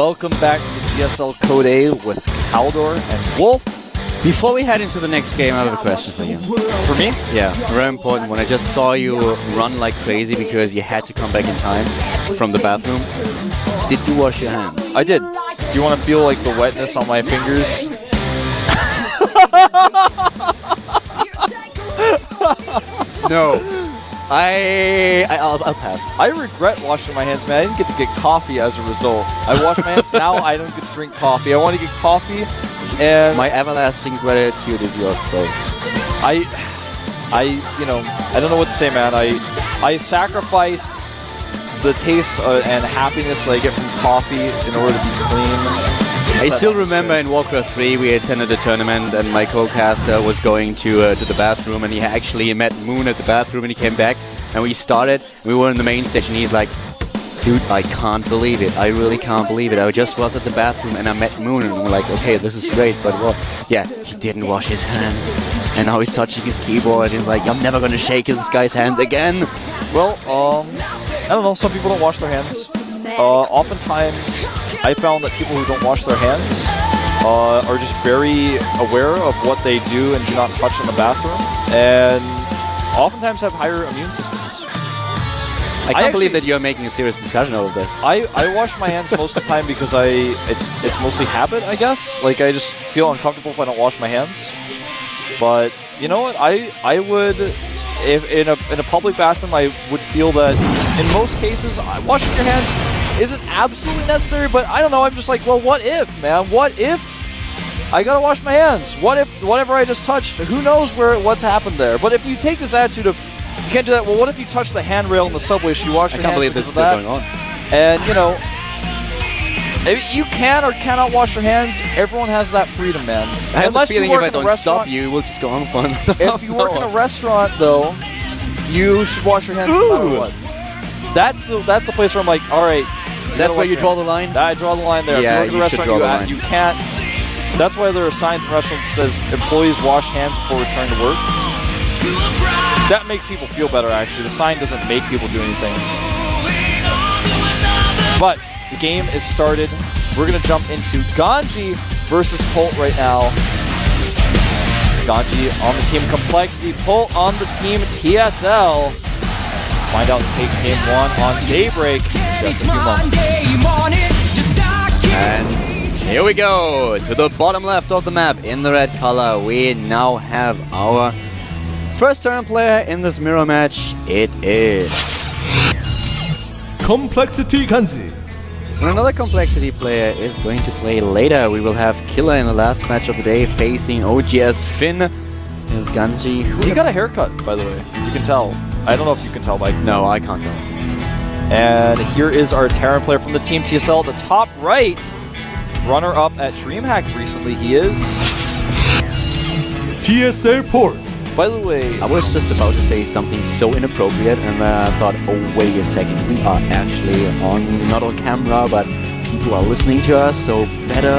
Welcome back to the GSL Code A with Kaldor and Wolf. Before we head into the next game, I have a question for you. For me? Yeah, a very important one. I just saw you run like crazy because you had to come back in time from the bathroom. Did you wash your hands? I did. Do you want to feel like the wetness on my fingers? No. I'll pass. I regret washing my hands, man. I didn't get to get coffee as a result. I wash my hands now. I don't get to drink coffee. I want to get coffee, and My everlasting gratitude is yours, bro. I don't know what to say, man. I sacrificed the taste and happiness that I get from coffee in order to be clean. I still remember in Warcraft 3 we attended a tournament and my co-caster was going to the bathroom and he actually met Moon at the bathroom and he came back and we started. We were in the main stage and he's like, dude, I can't believe it. I really can't believe it. I just was at the bathroom and I met Moon and we're like, okay, this is great, but what? Yeah, he didn't wash his hands and now he's touching his keyboard and he's like, I'm never gonna shake this guy's hands again. Well, I don't know. Some people don't wash their hands. Oftentimes, I found that people who don't wash their hands are just very aware of what they do and do not touch in the bathroom, and oftentimes have higher immune systems. I can't believe that you're making a serious discussion out of this. I wash my hands most of the time because it's mostly habit, I guess. Like, I just feel uncomfortable if I don't wash my hands. But you know what? I would, if in a public bathroom, I would feel that in most cases washing your hands isn't absolutely necessary, but I don't know, I'm just like, well, what if, man? What if I gotta wash my hands? What if whatever I just touched, who knows what's happened there? But if you take this attitude of, you can't do that, well, what if you touch the handrail in the subway, should you wash your hands? I can't believe this is still going on. And, you know, if you can or cannot wash your hands, everyone has that freedom, man. I have the feeling if I don't stop you, we'll just go on fun. If you work in a restaurant, though, you should wash your hands no matter what. That's the place where I'm like, all right. That's where you draw the line? I draw the line there. Yeah, if you work in a restaurant, you can't. That's why there are signs in restaurants that says employees wash hands before returning to work. That makes people feel better, actually. The sign doesn't make people do anything. But the game is started. We're going to jump into GanZI versus Polt right now. GanZI on the team Complexity, Polt on the team TSL. Find out who takes game one on Daybreak in just a few moments. And here we go to the bottom left of the map in the red color. We now have our first turn player in this mirror match. It is Complexity GanZI. And another Complexity player is going to play later. We will have Killer in the last match of the day facing OGS Finn. Is GanZI. He got a haircut, by the way. You can tell. I don't know if you can tell, Mike. No, I can't tell. And here is our Terran player from the team TSL at the top right. Runner-up at DreamHack recently, he is GSL Polt. By the way, I was just about to say something so inappropriate and then I thought, oh, wait a second. We are actually not on camera, but people are listening to us, so better.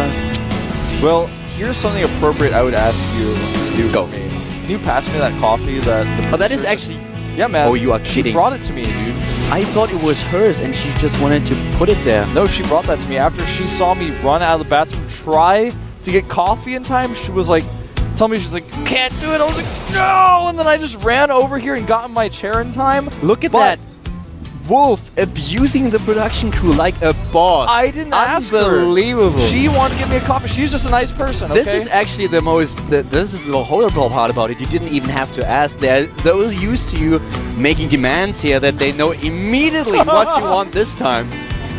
Well, here's something appropriate I would ask you to do. Go. Can you pass me that coffee that... Oh, that is actually... Yeah, man. Oh, you are kidding. She brought it to me, dude. I thought it was hers and she just wanted to put it there. No, she brought that to me after she saw me run out of the bathroom, try to get coffee in time. She was like, tell me, she's like, you can't do it. I was like, no! And then I just ran over here and got in my chair in time. Look at that. Wolf abusing the production crew like a boss. I didn't ask her. Unbelievable. She wanted to give me a coffee. She's just a nice person, okay? This is actually the most, this is the horrible part about it. You didn't even have to ask. They're used to you making demands here that they know immediately what you want this time.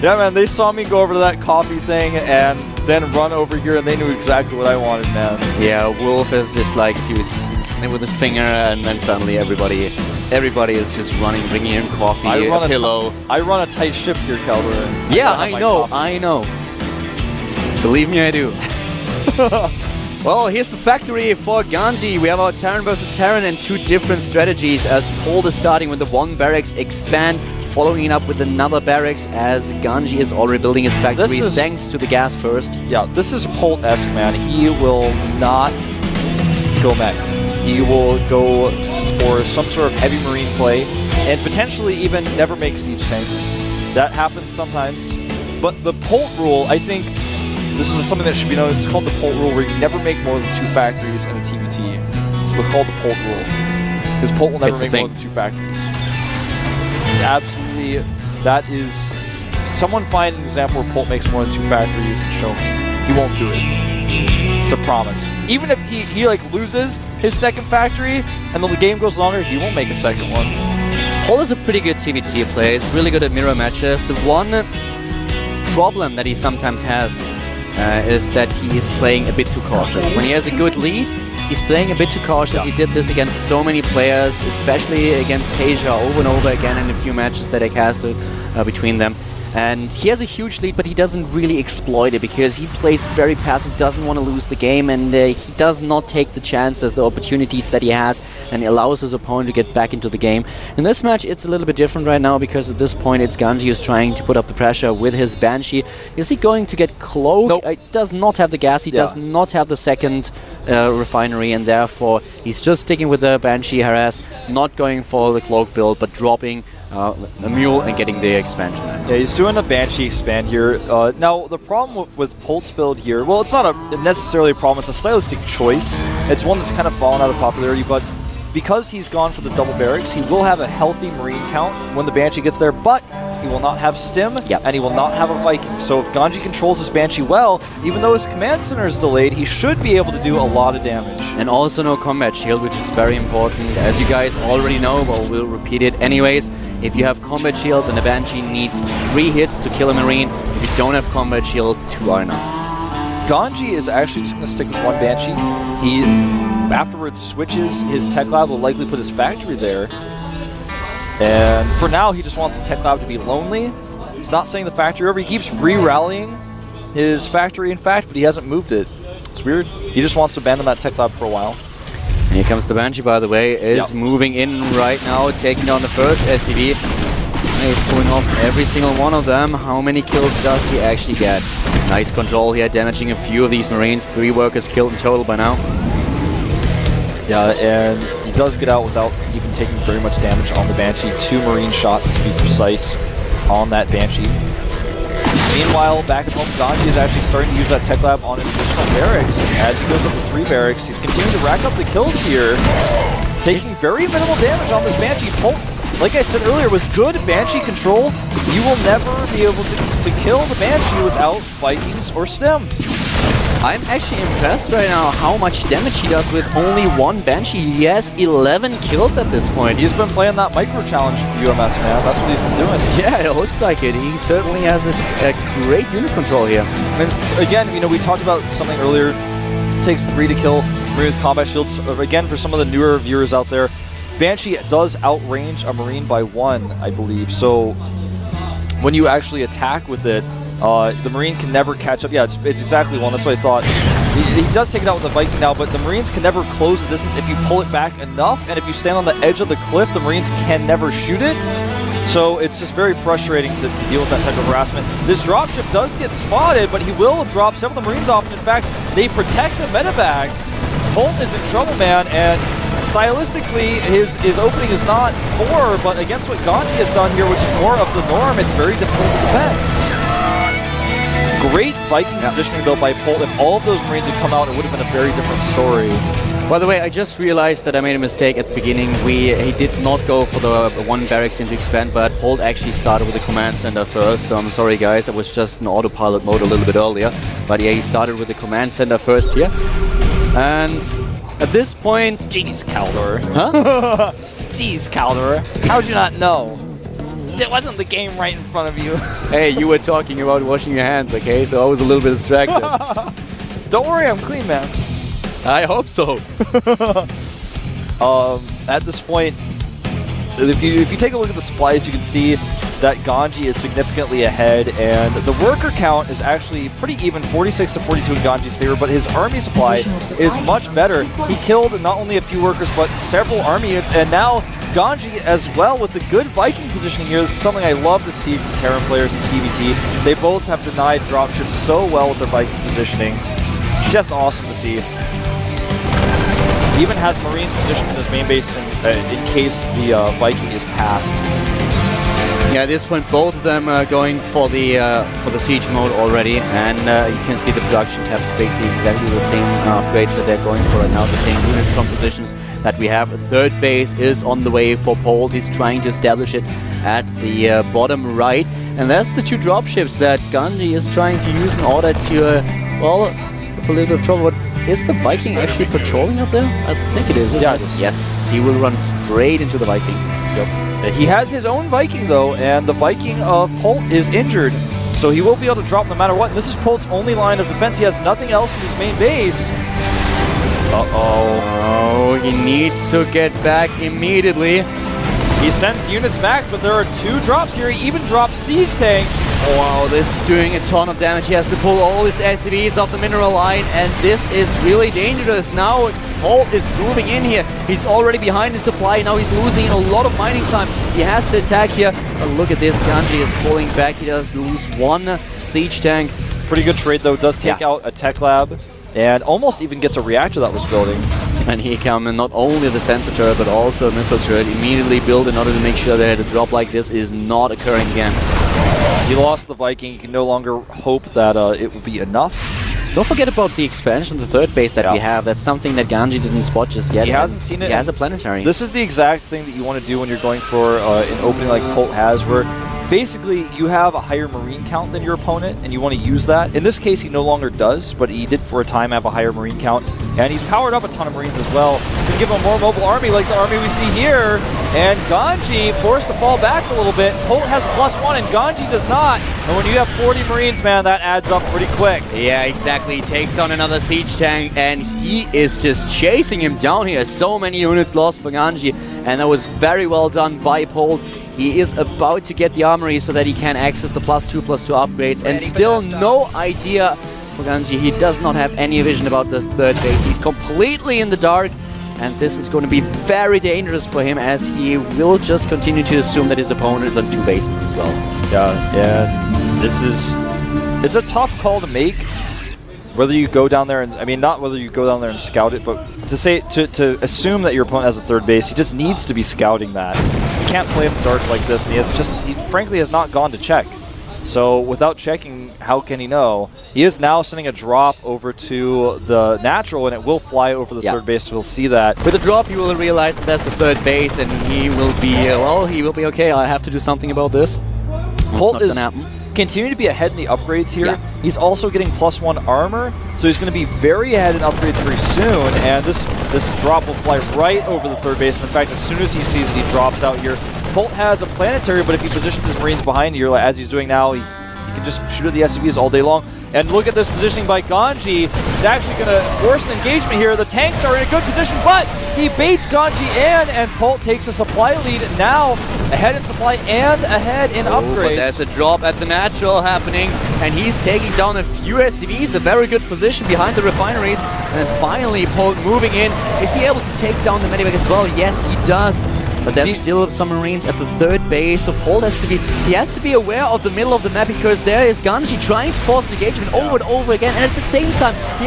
Yeah, man, they saw me go over to that coffee thing and then run over here and they knew exactly what I wanted, man. Yeah, Wolf is just like to snip with his finger and then suddenly everybody is just running, bringing him coffee, a pillow. I run a tight ship here, Calvin. Yeah, I know. Believe me, I do. Well, here's the factory for GanZI. We have our Terran versus Terran and two different strategies as Polt is starting with the one barracks expand, following it up with another barracks as GanZI is already building his factory thanks to the gas first. Yeah, this is Polt-esque, man. He will not go mech. He will go for some sort of heavy marine play and potentially even never make siege tanks. That happens sometimes. But the Polt rule, I think, this is something that should be known. It's called the Polt rule, where you never make more than 2 factories in a TVT. It's called the Polt rule. Because Polt will never make more than 2 factories. It's absolutely, that is, someone find an example where Polt makes more than 2 factories and show me. He won't do it. It's a promise. Even if he like loses his second factory and then the game goes longer, he won't make a second one. Polt is a pretty good TVT player. He's really good at mirror matches. The one problem that he sometimes has is that he is playing a bit too cautious. When he has a good lead, he's playing a bit too cautious. He did this against so many players, especially against Tasia over and over again in a few matches that I casted between them. And he has a huge lead, but he doesn't really exploit it because he plays very passive, doesn't want to lose the game, and he does not take the chances, the opportunities that he has, and allows his opponent to get back into the game. In this match, it's a little bit different right now because at this point, it's GanZI who's trying to put up the pressure with his Banshee. Is he going to get Cloak? Nope. He does not have the gas, he does not have the second refinery, and therefore, he's just sticking with the Banshee harass, not going for the Cloak build, but dropping a mule and getting the expansion. Yeah, he's doing a Banshee expand here. Now, the problem with Polt's build here, well, it's not necessarily a problem, it's a stylistic choice. It's one that's kind of fallen out of popularity, but because he's gone for the double barracks, he will have a healthy Marine count when the Banshee gets there, but he will not have Stim, and he will not have a Viking. So if GanZI controls his Banshee well, even though his command center is delayed, he should be able to do a lot of damage. And also no combat shield, which is very important. As you guys already know, but we'll repeat it anyways. If you have combat shield, then the Banshee needs 3 hits to kill a Marine. If you don't have combat shield, 2 are enough. GanZI is actually just going to stick with 1 Banshee. He afterwards switches his tech lab, will likely put his factory there. And for now, he just wants the tech lab to be lonely. He's not sending the factory over. He keeps re-rallying his factory, in fact, but he hasn't moved it. It's weird. He just wants to abandon that tech lab for a while. And here comes the Banshee, by the way, is moving in right now, taking down the first SCV. He's pulling off every single one of them. How many kills does he actually get? Nice control here, damaging a few of these Marines. 3 workers killed in total by now. Yeah, and he does get out without even taking very much damage on the Banshee. 2 Marine shots, to be precise, on that Banshee. Meanwhile, back at home, GanZI is actually starting to use that tech lab on an additional barracks. As he goes up to 3 barracks, he's continuing to rack up the kills here, taking very minimal damage on this Banshee. Polt, like I said earlier, with good Banshee control, you will never be able to kill the Banshee without Vikings or Stim. I'm actually impressed right now how much damage he does with only 1 Banshee. He has 11 kills at this point. He's been playing that micro challenge UMS, man. That's what he's been doing. Yeah, it looks like it. He certainly has a great unit control here. And again, you know, we talked about something earlier. It takes 3 to kill Marine with combat shields. Again, for some of the newer viewers out there, Banshee does outrange a Marine by 1, I believe. So when you actually attack with it, the Marine can never catch up. Yeah, it's exactly 1. That's what I thought. He does take it out with the Viking now, but the Marines can never close the distance if you pull it back enough. And if you stand on the edge of the cliff, the Marines can never shoot it. So it's just very frustrating to deal with that type of harassment. This dropship does get spotted, but he will drop several of the Marines off. And in fact, they protect the medevac. Polt is in trouble, man, and stylistically, his opening is not poor, but against what GanZI has done here, which is more of the norm, it's very difficult to defend. Great Viking positioning, though, by Polt. If all of those Marines had come out, it would have been a very different story. By the way, I just realized that I made a mistake at the beginning. He did not go for the 1 barracks into expand, but Polt actually started with the command center first. So I'm sorry, guys. I was just in autopilot mode a little bit earlier. But yeah, he started with the command center first here. And at this point... Jeez, Kaldor. Huh? Jeez, Kaldor. How'd you not know? It wasn't the game right in front of you. Hey, you were talking about washing your hands, okay? So I was a little bit distracted. Don't worry, I'm clean, man. I hope so. At this point, if you take a look at the supplies, you can see that GanZI is significantly ahead, and the worker count is actually pretty even, 46 to 42 in GanZI's favor, but his army supply is much better. He killed not only a few workers, but several army units, and now GanZI as well with the good Viking positioning here. This is something I love to see from Terran players in TVT. They both have denied dropships so well with their Viking positioning. Just awesome to see. He even has Marines positioned in his main base in case the Viking is passed. Yeah, at this point, both of them are going for the siege mode already, and you can see the production tab is basically exactly the same upgrades that they're going for right now. They're taking unit compositions that we have. A third base is on the way for Polt. He's trying to establish it at the bottom right, and that's the two dropships that GanZI is trying to use in order to, well, a little bit of trouble. But is the Viking actually patrolling up there? I think it is. Yeah, it is. Yes, he will run straight into the Viking. Yep. He has his own Viking, though, and the Viking of Polt is injured, so he will be able to drop no matter what. And this is Polt's only line of defense. He has nothing else in his main base. Oh, he needs to get back immediately. He sends units back, but there are 2 drops here. He even drops siege tanks. Wow, this is doing a ton of damage. He has to pull all his SCVs off the mineral line, and this is really dangerous. Now Polt is moving in here. He's already behind the supply. Now he's losing a lot of mining time. He has to attack here. But look at this. GanZI is pulling back. He does lose 1 siege tank. Pretty good trade, though. Does take out a tech lab and almost even gets a reactor that was building. And here come not only the sensor turret, but also a missile turret immediately built in order to make sure that a drop like this is not occurring again. He lost the Viking. He can no longer hope that it will be enough. Don't forget about the expansion, the third base that we have. That's something that GanZI didn't spot just yet. He hasn't seen it. He has a planetary. This is the exact thing that you want to do when you're going for an opening like Polt has, where basically you have a higher marine count than your opponent, and you want to use that. In this case, he no longer does, but he did for a time have a higher marine count, and he's powered up a ton of marines as well to give him a more mobile army like the army we see here. And GanZI forced to fall back a little bit. Polt has +1 and GanZI does not. And when you have 40 marines, man, that adds up pretty quick. Yeah, exactly. He takes down another siege tank, and he is just chasing him down here. So many units lost for GanZI, and that was very well done by Polt. He is about to get the armory so that he can access the +2/+2 upgrades, and still no idea for GanZI. He does not have any vision about this third base. He's completely in the dark, and this is going to be very dangerous for him, as he will just continue to assume that his opponent is on 2 bases as well. Yeah. It's a tough call to make. Whether you go down there and, I mean, not whether you go down there and scout it, but to assume that your opponent has a third base, he just needs to be scouting that. He can't play in the dark like this, and he frankly has not gone to check. So without checking, how can he know? He is now sending a drop over to the natural, and it will fly over the third base, so we'll see that. With the drop, he will realize that that's the third base, and he will be, he will be okay. I have to do something about this. Polt is continuing to be ahead in the upgrades here. Yeah. He's also getting +1 armor, so he's going to be very ahead in upgrades very soon, and this drop will fly right over the third base. And in fact, as soon as he sees it, he drops out here. Polt has a planetary, but if he positions his marines behind here, as he's doing now, he can just shoot at the SCVs all day long. And look at this positioning by GanZI. He's actually going to force an engagement here. The tanks are in a good position, but he baits GanZI in, and Polt takes a supply lead now, ahead in supply and ahead in upgrades. But there's a drop at the natural happening, and he's taking down a few SCVs, a very good position behind the refineries. And then finally, Polt moving in. Is he able to take down the medivac as well? Yes, he does. But there's still some marines at the third base, so Polt has to be aware of the middle of the map, because there is GanZI trying to force an engagement over and over again, and at the same time, he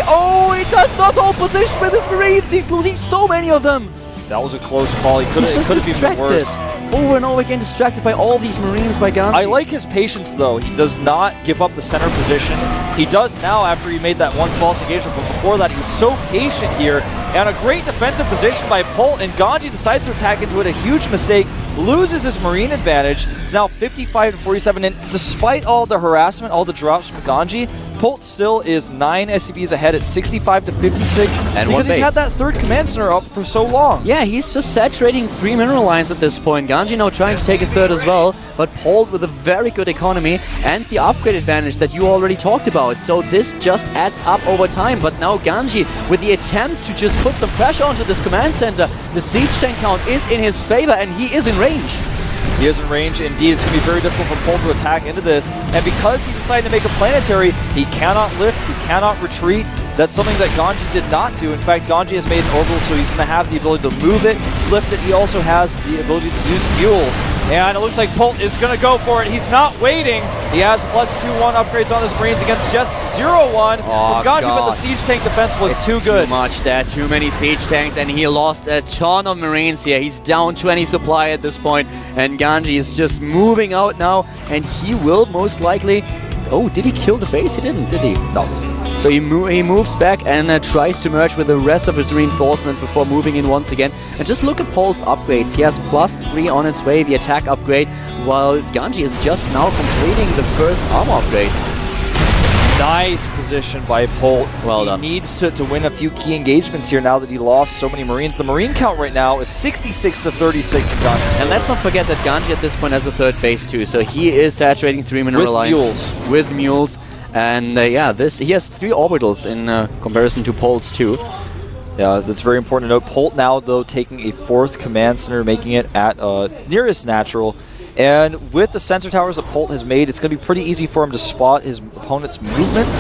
does not hold position with his marines. He's losing so many of them. That was a close call. It could have been worse. Over and over again, distracted by all these marines by GanZI. I like his patience, though. He does not give up the center position. He does now after he made that 1 false engagement, but before that, he was so patient here. And a great defensive position by Polt, and GanZI decides to attack into it. A huge mistake, loses his marine advantage. It's now 55-47, and despite all the harassment, all the drops from GanZI, Polt still is 9 SCVs ahead at 65-56, and because he's had that third command center up for so long. Yeah, he's just saturating 3 mineral lines at this point. GanZI now trying to take a third as well, but Polt with a very good economy and the upgrade advantage that you already talked about. So this just adds up over time. But now GanZI, with the attempt to just put some pressure onto this command center, the siege tank count is in his favor, and he is in range. He is in range. Indeed, it's going to be very difficult for Polt to attack into this. And because he decided to make a planetary, he cannot lift, he cannot retreat. That's something that GanZI did not do. In fact, GanZI has made an orbital, so he's going to have the ability to move it, lift it. He also has the ability to use fuels. And it looks like Polt is going to go for it. He's not waiting. He has +2/1 upgrades on his marines against just 0-1 Oh, from GanZI, but the God. siege tank defense was It's too good. Too much there, too many siege tanks, and he lost a ton of Marines here. He's down 20 supply at this point, and GanZI is just moving out now, and he will most likely... Oh, did he kill the base? He didn't, did he? No. So he moves back and tries to merge with the rest of his reinforcements before moving in once again. And just look at Polt's upgrades. He has +3 on its way, the attack upgrade, while GanZI is just now completing the first armor upgrade. Nice position by Polt. Well done. He needs to win a few key engagements here now that he lost so many Marines. The Marine count right now is 66 to 36 in GanZI's And let's not forget that GanZI at this point has a third base too, so he is saturating 3 mineral lines. With mules. And yeah, he has 3 orbitals in comparison to Polt's 2. Yeah, that's very important to note. Polt now, though, taking a 4th command center, making it at nearest natural. And with the sensor towers that Polt has made, it's going to be pretty easy for him to spot his opponent's movements.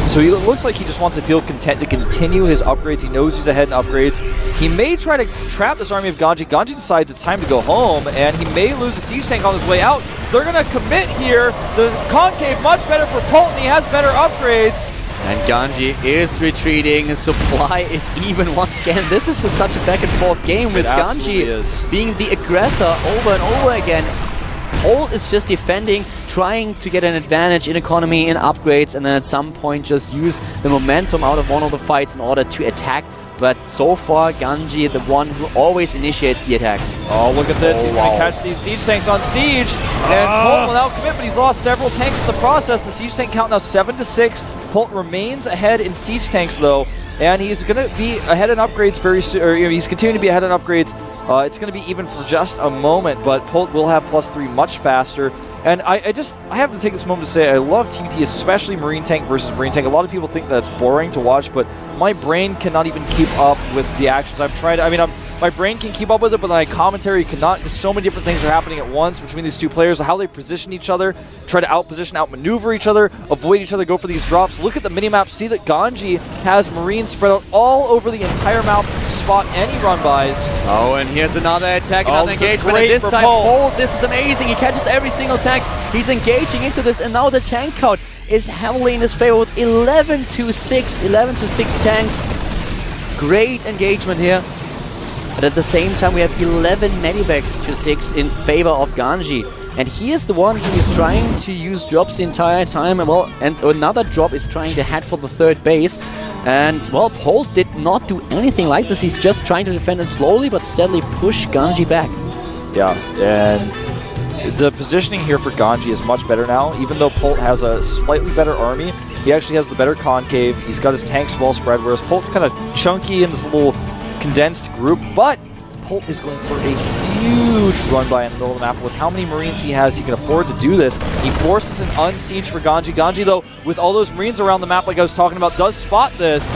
So he looks like he just wants to feel content to continue his upgrades. He knows he's ahead in upgrades. He may try to trap this army of GanZI. GanZI decides it's time to go home, and he may lose a siege tank on his way out. They're going to commit here. The concave much better for Polt, and he has better upgrades. And GanZI is retreating. Supply is even once again. This is just such a back and forth game with GanZI being the aggressor over and over again. Polt is just defending, trying to get an advantage in economy, in upgrades, and then at some point just use the momentum out of one of the fights in order to attack. But so far, GanZI, the one who always initiates the attacks. Oh, look at this. He's going to catch these siege tanks on siege. And Polt will now commit, but he's lost several tanks in the process. The siege tank count now 7 to 6. Polt remains ahead in siege tanks, though. And he's going to be ahead in upgrades very soon. Or, he's continuing to be ahead in upgrades. It's going to be even for just a moment, but Polt will have +3 much faster. And I have to take this moment to say I love TVT, especially Marine Tank versus Marine Tank. A lot of people think that's boring to watch, but my brain cannot even keep up with the actions. I'm trying to, my brain can keep up with it, but my commentary cannot, because so many different things are happening at once between these two players, how they position each other, try to outposition, outmaneuver each other, avoid each other, go for these drops. Look at the minimap, see that GanZI has Marines spread out all over the entire map to spot any run-bys. Oh, and here's another attack, another engagement, and this time Polt, this is amazing, he catches every single tank, he's engaging into this, and now the tank count is heavily in his favor with 11 to 6 tanks. Great engagement here. But at the same time, we have 11 medivacs to 6 in favor of GanZI. And he is the one who is trying to use drops the entire time. Well, and another drop is trying to head for the 3rd base. And, well, Polt did not do anything like this. He's just trying to defend and slowly but steadily push GanZI back. Yeah, and the positioning here for GanZI is much better now. Even though Polt has a slightly better army, he actually has the better concave. He's got his tanks well spread, whereas Polt's kind of chunky in this little condensed group, but Polt is going for a huge run-by in the middle of the map. With how many Marines he has, he can afford to do this. He forces an unsiege for GanZI. GanZI, though, with all those Marines around the map like I was talking about, does spot this.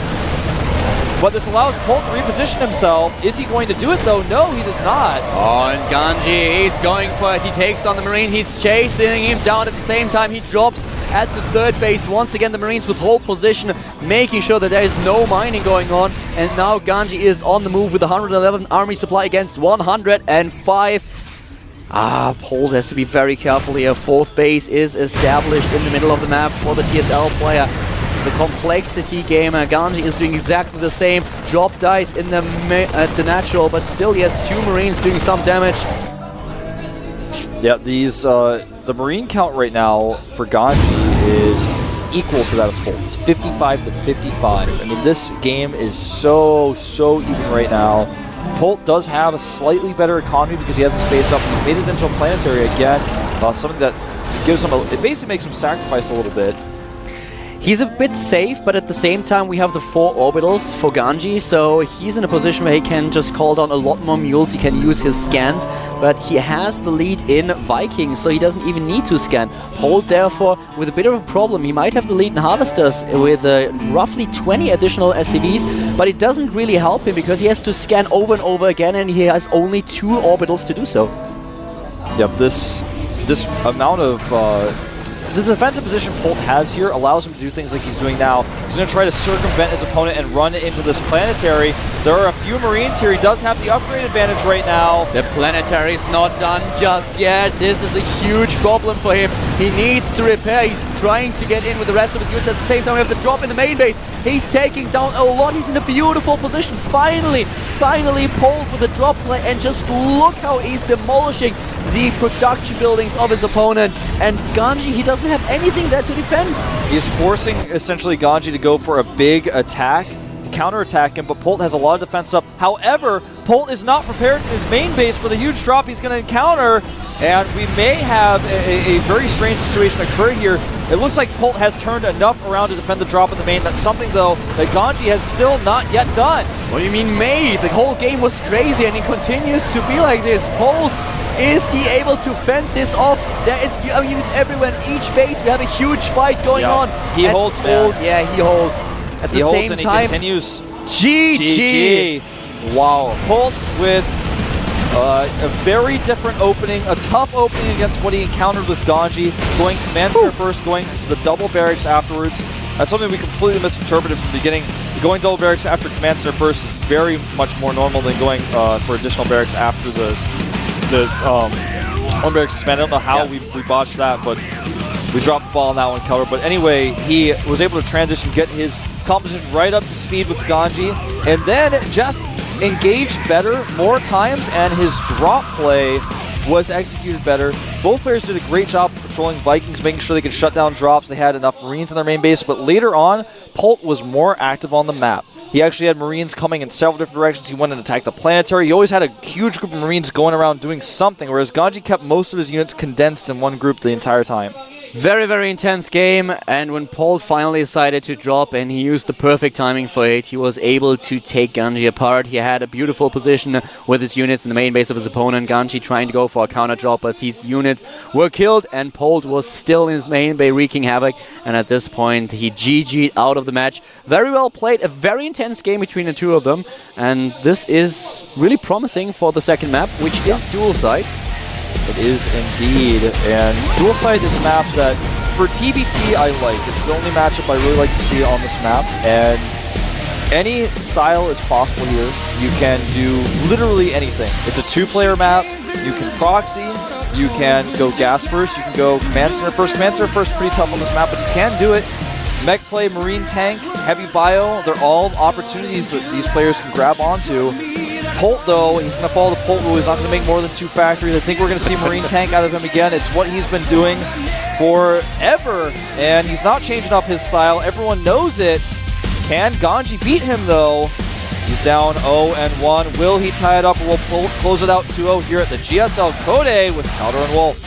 But this allows Polt to reposition himself. Is he going to do it, though? No, he does not. Oh, and GanZI, he's going for it. He takes on the Marine. He's chasing him down at the same time. He drops at the 3rd base. Once again, the Marines with hold position, making sure that there is no mining going on. And now GanZI is on the move with 111 army supply against 105. Polt has to be very careful here. 4th base is established in the middle of the map for the GSL player. The complexity gamer, GanZI is doing exactly the same. Drop dice in the natural, but still he has 2 Marines doing some damage. Yeah, these the Marine count right now for GanZI is equal to that of Polt's, 55 to 55. I mean, this game is so even right now. Polt does have a slightly better economy because he has his base up. He's made it into a planetary again, something that gives him it basically makes him sacrifice a little bit. He's a bit safe, but at the same time we have the 4 orbitals for GanZI, so he's in a position where he can just call down a lot more mules, he can use his scans, but he has the lead in Vikings, so he doesn't even need to scan. Polt, therefore, with a bit of a problem. He might have the lead in Harvesters with roughly 20 additional SCVs, but it doesn't really help him because he has to scan over and over again, and he has only 2 orbitals to do so. Yep, this amount of the defensive position Polt has here allows him to do things like he's doing now. He's going to try to circumvent his opponent and run into this planetary. There are a few Marines here. He does have the upgrade advantage right now. The planetary is not done just yet. This is a huge problem for him. He needs to repair. He's trying to get in with the rest of his units. At the same time, we have the drop in the main base. He's taking down a lot. He's in a beautiful position. Finally Polt with a drop play, and just look how he's demolishing the production buildings of his opponent. And GanZI, he doesn't have anything there to defend. He's forcing essentially GanZI to go for a big attack, counterattack him, but Polt has a lot of defense up. However, Polt is not prepared in his main base for the huge drop he's going to encounter, and we may have a very strange situation occur here. It looks like Polt has turned enough around to defend the drop in the main. That's something, though, that GanZI has still not yet done. What do you mean made? The whole game was crazy, and it continues to be like this. Polt, is he able to fend this off? There is units everywhere in each base. We have a huge fight going on. He holds, Polt, yeah, he holds. At the same time, he continues. GG. Wow. Polt with a very different opening, a tough opening against what he encountered with GanZI, going command center first, going to the double barracks afterwards. That's something we completely misinterpreted from the beginning. Going double barracks after command center first is very much more normal than going for additional barracks after the one barracks expand. I don't know how we botched that, but we dropped the ball on that one cover. But anyway, he was able to transition, get his composition right up to speed with GanZI, and then just engaged better more times, and his drop play was executed better. Both players did a great job of patrolling Vikings, making sure they could shut down drops. They had enough Marines in their main base, but later on, Polt was more active on the map. He actually had Marines coming in several different directions. He went and attacked the planetary. He always had a huge group of Marines going around doing something, whereas GanZI kept most of his units condensed in one group the entire time. Very, very intense game, and when Polt finally decided to drop and he used the perfect timing for it, he was able to take GanZI apart. He had a beautiful position with his units in the main base of his opponent. GanZI trying to go for a counter drop, but these units were killed, and Polt was still in his main base wreaking havoc, and at this point he GG'd out of the match. Very well played, a very intense game between the two of them, and this is really promising for the second map, which is dual side. It is indeed, and dual site is a map that for TBT I like. It's the only matchup I really like to see on this map, and any style is possible here. You can do literally anything. It's a two-player map. You can proxy, you can go gas first, you can go command center first. Command center first is pretty tough on this map, but you can do it. Mech play, marine tank, heavy bio, they're all opportunities that these players can grab onto. Polt, though, he's going to follow the Polt rule. He's not going to make more than 2 factories. I think we're going to see Marine Tank out of him again. It's what he's been doing forever, and he's not changing up his style. Everyone knows it. Can GanZI beat him, though? He's down 0-1. Will he tie it up, or will Polt close it out 2-0 here at the GSL Code with Powder and Wolf?